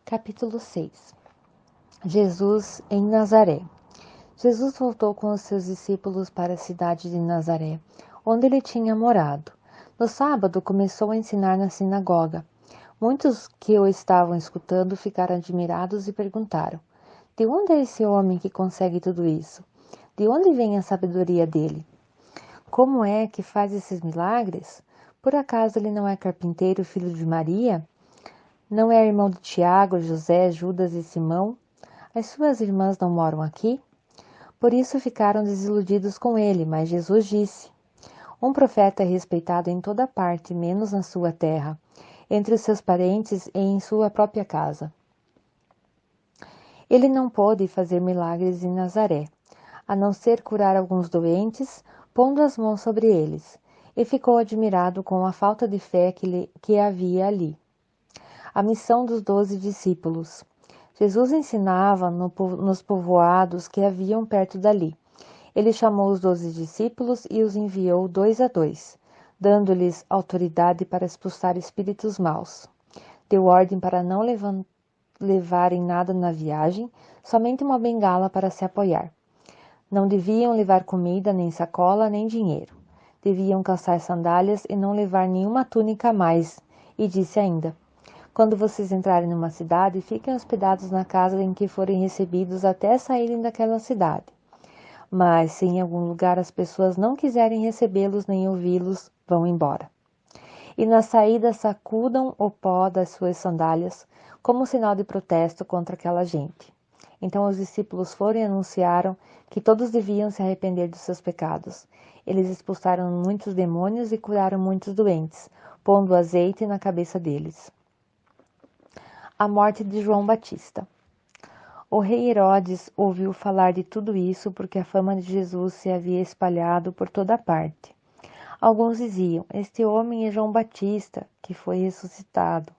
Capítulo 6. Jesus em Nazaré. Jesus voltou com os seus discípulos para a cidade de Nazaré, onde ele tinha morado. No sábado começou a ensinar na sinagoga. Muitos que o estavam escutando ficaram admirados e perguntaram: de onde é esse homem que consegue tudo isso? De onde vem a sabedoria dele? Como é que faz esses milagres? Por acaso ele não é carpinteiro, filho de Maria? Não é irmão de Tiago, José, Judas e Simão? As suas irmãs não moram aqui? Por isso ficaram desiludidos com ele, mas Jesus disse: um profeta é respeitado em toda parte, menos na sua terra, entre os seus parentes e em sua própria casa. Ele não pôde fazer milagres em Nazaré, a não ser curar alguns doentes, pondo as mãos sobre eles, e ficou admirado com a falta de fé que havia ali. A missão dos 12 discípulos. Jesus ensinava nos povoados que haviam perto dali. Ele chamou os 12 discípulos e os enviou 2 a 2, dando-lhes autoridade para expulsar espíritos maus. Deu ordem para não levarem nada na viagem, somente uma bengala para se apoiar. Não deviam levar comida, nem sacola, nem dinheiro. Deviam calçar sandálias e não levar nenhuma túnica a mais. E disse ainda: quando vocês entrarem numa cidade, fiquem hospedados na casa em que forem recebidos até saírem daquela cidade. Mas, se em algum lugar as pessoas não quiserem recebê-los nem ouvi-los, vão embora. E na saída sacudam o pó das suas sandálias, como sinal de protesto contra aquela gente. Então os discípulos foram e anunciaram que todos deviam se arrepender dos seus pecados. Eles expulsaram muitos demônios e curaram muitos doentes, pondo azeite na cabeça deles. A morte de João Batista. O rei Herodes ouviu falar de tudo isso porque a fama de Jesus se havia espalhado por toda parte. Alguns diziam: este homem é João Batista, que foi ressuscitado.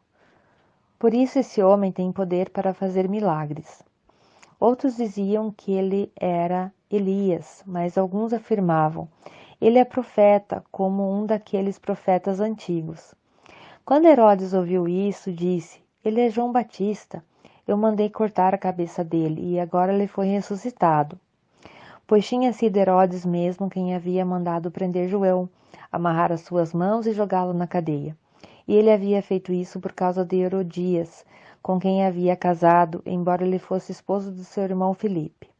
Por isso esse homem tem poder para fazer milagres. Outros diziam que ele era Elias, mas alguns afirmavam: ele é profeta, como um daqueles profetas antigos. Quando Herodes ouviu isso, disse: ele é João Batista. Eu mandei cortar a cabeça dele, e agora ele foi ressuscitado. Pois tinha sido Herodes mesmo quem havia mandado prender João, amarrar as suas mãos e jogá-lo na cadeia. E ele havia feito isso por causa de Herodias, com quem havia casado, embora ele fosse esposo do seu irmão Filipe.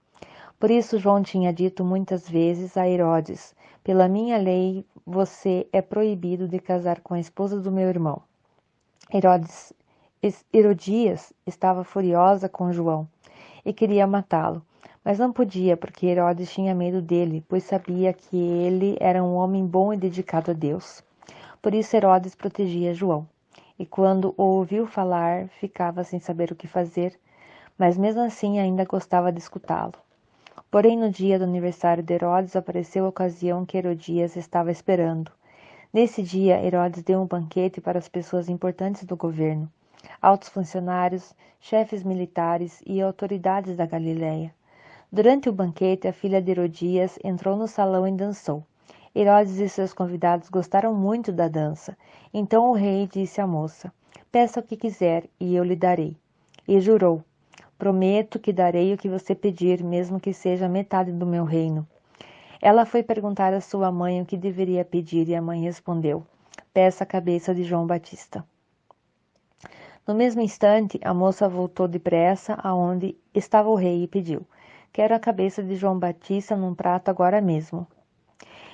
Por isso João tinha dito muitas vezes a Herodes: pela minha lei, você é proibido de casar com a esposa do meu irmão. Herodias estava furiosa com João e queria matá-lo, mas não podia porque Herodes tinha medo dele, pois sabia que ele era um homem bom e dedicado a Deus. Por isso Herodes protegia João, e quando o ouviu falar, ficava sem saber o que fazer, mas mesmo assim ainda gostava de escutá-lo. Porém, no dia do aniversário de Herodes, apareceu a ocasião que Herodias estava esperando. Nesse dia, Herodes deu um banquete para as pessoas importantes do governo, altos funcionários, chefes militares e autoridades da Galiléia. Durante o banquete, a filha de Herodias entrou no salão e dançou. Herodes e seus convidados gostaram muito da dança. Então o rei disse à moça: peça o que quiser e eu lhe darei. E jurou: prometo que darei o que você pedir, mesmo que seja metade do meu reino. Ela foi perguntar à sua mãe o que deveria pedir e a mãe respondeu: peça a cabeça de João Batista. No mesmo instante, a moça voltou depressa aonde estava o rei e pediu: quero a cabeça de João Batista num prato agora mesmo.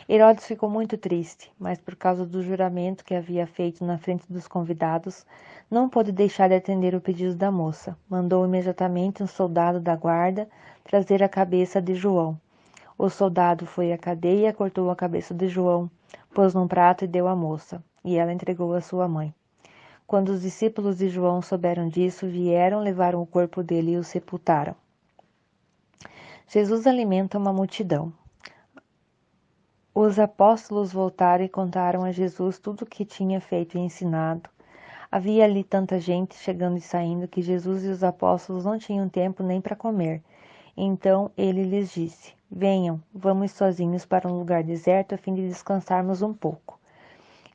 Herodes ficou muito triste, mas por causa do juramento que havia feito na frente dos convidados, não pôde deixar de atender o pedido da moça. Mandou imediatamente um soldado da guarda trazer a cabeça de João. O soldado foi à cadeia, cortou a cabeça de João, pôs num prato e deu à moça, e ela entregou à sua mãe. Quando os discípulos de João souberam disso, vieram, levaram o corpo dele e o sepultaram. Jesus alimenta uma multidão. Os apóstolos voltaram e contaram a Jesus tudo o que tinha feito e ensinado. Havia ali tanta gente chegando e saindo que Jesus e os apóstolos não tinham tempo nem para comer. Então ele lhes disse: venham, vamos sozinhos para um lugar deserto a fim de descansarmos um pouco.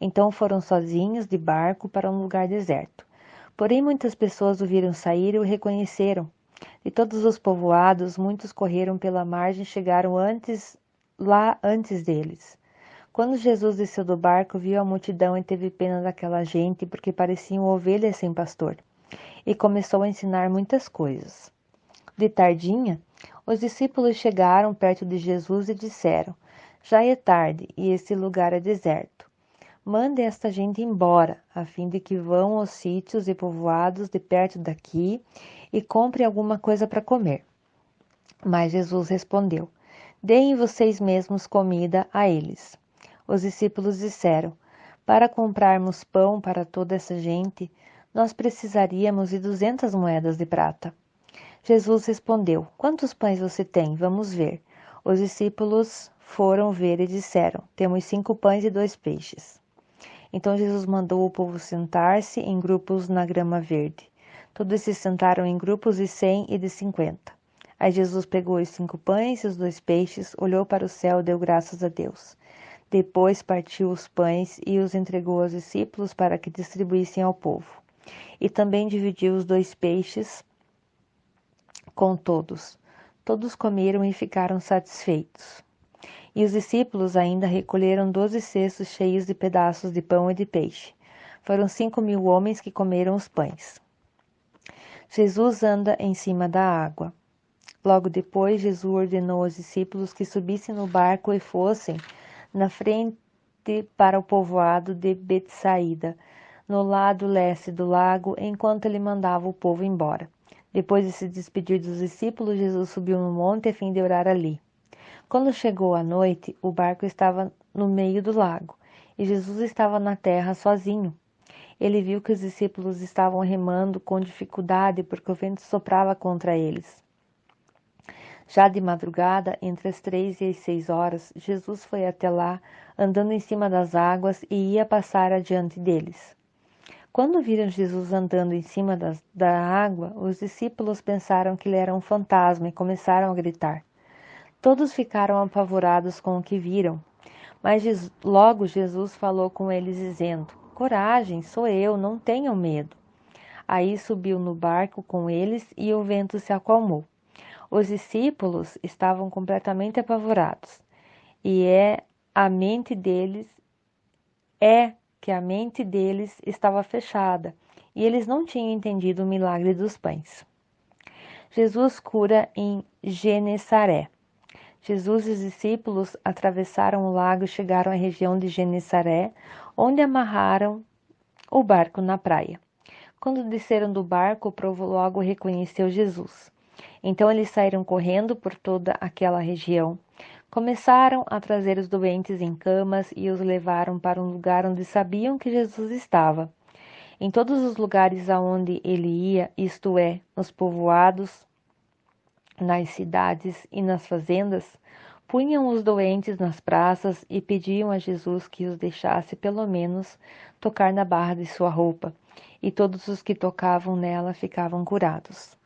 Então foram sozinhos de barco para um lugar deserto. Porém, muitas pessoas o viram sair e o reconheceram. De todos os povoados, muitos correram pela margem e chegaram antes deles. Quando Jesus desceu do barco, viu a multidão e teve pena daquela gente, porque pareciam ovelhas sem pastor, e começou a ensinar muitas coisas. De tardinha, os discípulos chegaram perto de Jesus e disseram: Já é tarde e esse lugar é deserto. Mande esta gente embora, a fim de que vão aos sítios e povoados de perto daqui e comprem alguma coisa para comer. Mas Jesus respondeu: Deem vocês mesmos comida a eles. Os discípulos disseram: Para comprarmos pão para toda essa gente, nós precisaríamos de 200 moedas de prata. Jesus respondeu: Quantos pães você tem? Vamos ver. Os discípulos foram ver e disseram: Temos 5 pães e 2 peixes. Então Jesus mandou o povo sentar-se em grupos na grama verde. Todos se sentaram em grupos de 100 e de 50. Aí Jesus pegou os 5 pães e os 2 peixes, olhou para o céu e deu graças a Deus. Depois partiu os pães e os entregou aos discípulos para que distribuíssem ao povo. E também dividiu os 2 peixes com todos. Todos comeram e ficaram satisfeitos. E os discípulos ainda recolheram 12 cestos cheios de pedaços de pão e de peixe. Foram 5.000 homens que comeram os pães. Jesus anda em cima da água. Logo depois, Jesus ordenou aos discípulos que subissem no barco e fossem na frente para o povoado de Betsaída, no lado leste do lago, enquanto ele mandava o povo embora. Depois de se despedir dos discípulos, Jesus subiu no monte a fim de orar ali. Quando chegou a noite, o barco estava no meio do lago, e Jesus estava na terra sozinho. Ele viu que os discípulos estavam remando com dificuldade porque o vento soprava contra eles. Já de madrugada, entre as 3 e as 6 horas, Jesus foi até lá, andando em cima das águas, e ia passar adiante deles. Quando viram Jesus andando em cima da água, os discípulos pensaram que ele era um fantasma e começaram a gritar. Todos ficaram apavorados com o que viram, mas logo Jesus falou com eles dizendo: Coragem, sou eu, não tenham medo. Aí subiu no barco com eles e o vento se acalmou. Os discípulos estavam completamente apavorados, e que a mente deles estava fechada, e eles não tinham entendido o milagre dos pães. Jesus cura em Genesaré. Jesus e os discípulos atravessaram o lago e chegaram à região de Genesaré, onde amarraram o barco na praia. Quando desceram do barco, o povo logo reconheceu Jesus. Então eles saíram correndo por toda aquela região. Começaram a trazer os doentes em camas e os levaram para um lugar onde sabiam que Jesus estava. Em todos os lugares aonde ele ia, isto é, nos povoados, nas cidades e nas fazendas, punham os doentes nas praças e pediam a Jesus que os deixasse pelo menos tocar na barra de sua roupa, e todos os que tocavam nela ficavam curados.